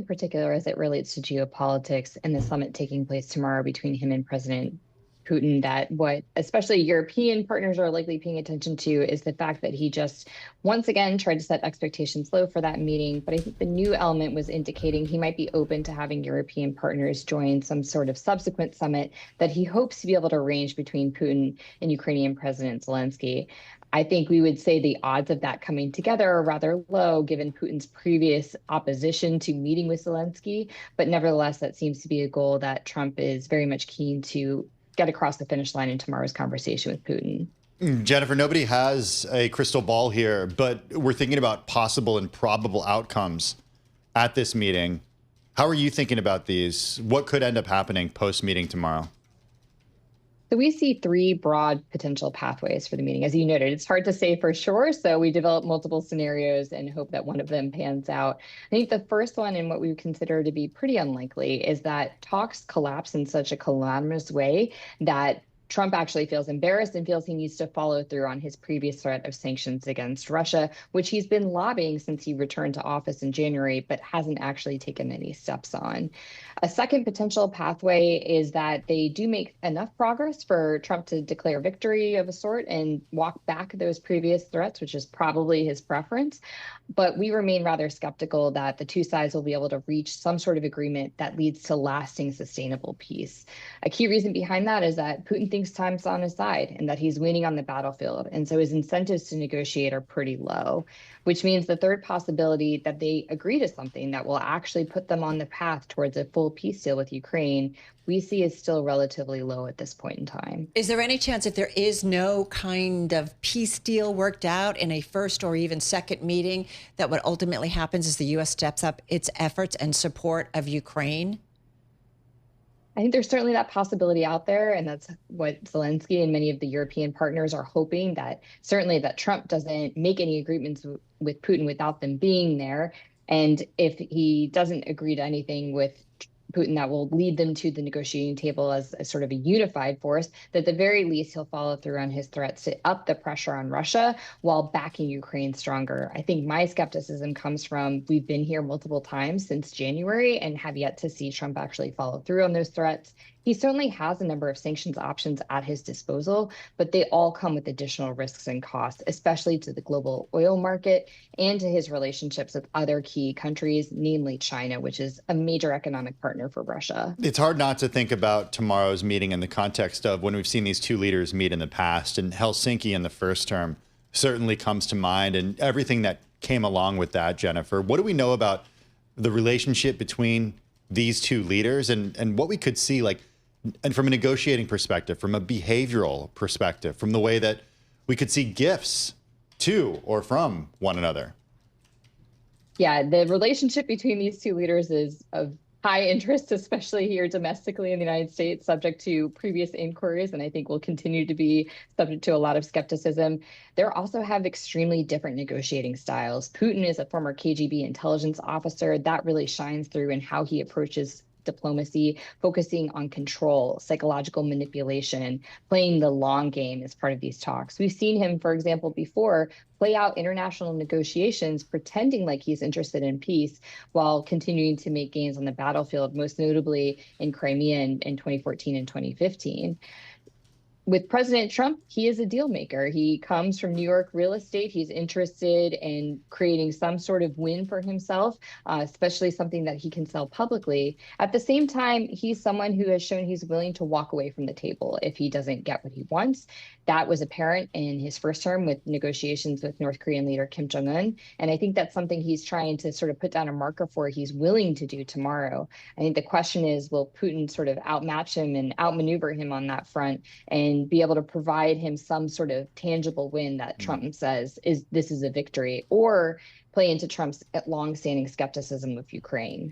in particular as it relates to geopolitics and the summit taking place tomorrow between him and President Putin, that what especially European partners are likely paying attention to is the fact that he just once again tried to set expectations low for that meeting. But I think the new element was indicating he might be open to having European partners join some sort of subsequent summit that he hopes to be able to arrange between Putin and Ukrainian President Zelensky. I think we would say the odds of that coming together are rather low given Putin's previous opposition to meeting with Zelensky. But nevertheless, that seems to be a goal that Trump is very much keen to get across the finish line in tomorrow's conversation with Putin. Jennifer, nobody has a crystal ball here, but we're thinking about possible and probable outcomes at this meeting. How are you thinking about these? What could end up happening post-meeting tomorrow? So we see three broad potential pathways for the meeting. As you noted, it's hard to say for sure, so we develop multiple scenarios and hope that one of them pans out. I think the first one, and what we would consider to be pretty unlikely, is that talks collapse in such a calamitous way that Trump actually feels embarrassed and feels he needs to follow through on his previous threat of sanctions against Russia, which he's been lobbying since he returned to office in January, but hasn't actually taken any steps on. A second potential pathway is that they do make enough progress for Trump to declare victory of a sort and walk back those previous threats, which is probably his preference. But we remain rather skeptical that the two sides will be able to reach some sort of agreement that leads to lasting, sustainable peace. A key reason behind that is that Putin thinks time's on his side and that he's winning on the battlefield. And so his incentives to negotiate are pretty low, which means the third possibility that they agree to something that will actually put them on the path towards a full peace deal with Ukraine, we see is still relatively low at this point in time. Is there any chance if there is no kind of peace deal worked out in a first or even second meeting that what ultimately happens is the U.S. steps up its efforts and support of Ukraine? I think there's certainly that possibility out there, and that's what Zelensky and many of the European partners are hoping, that certainly that Trump doesn't make any agreements with Putin without them being there. And if he doesn't agree to anything with Putin that will lead them to the negotiating table as a sort of a unified force, that at the very least he'll follow through on his threats to up the pressure on Russia while backing Ukraine stronger. I think my skepticism comes from we've been here multiple times since January and have yet to see Trump actually follow through on those threats. He certainly has a number of sanctions options at his disposal, but they all come with additional risks and costs, especially to the global oil market and to his relationships with other key countries, namely China, which is a major economic partner for Russia. It's hard not to think about tomorrow's meeting in the context of when we've seen these two leaders meet in the past, and Helsinki in the first term certainly comes to mind, and everything that came along with that, Jennifer. What do we know about the relationship between these two leaders and what we could see, like, and from a negotiating perspective, from a behavioral perspective, from the way that we could see gifts to or from one another? Yeah, the relationship between these two leaders is of high interest, especially here domestically in the United States, subject to previous inquiries, and I think will continue to be subject to a lot of skepticism. They also have extremely different negotiating styles. Putin is a former KGB intelligence officer. That really shines through in how he approaches diplomacy, focusing on control, psychological manipulation, playing the long game as part of these talks. We've seen him, for example, before play out international negotiations, pretending like he's interested in peace while continuing to make gains on the battlefield, most notably in Crimea in 2014 and 2015. With President Trump, he is a deal maker. He comes from New York real estate. He's interested in creating some sort of win for himself, especially something that he can sell publicly. At the same time, he's someone who has shown he's willing to walk away from the table if he doesn't get what he wants. That was apparent in his first term with negotiations with North Korean leader Kim Jong-un. And I think that's something he's trying to sort of put down a marker for he's willing to do tomorrow. I think the question is, will Putin sort of outmatch him and outmaneuver him on that front and be able to provide him some sort of tangible win that Trump says this is a victory, or play into Trump's longstanding skepticism of Ukraine?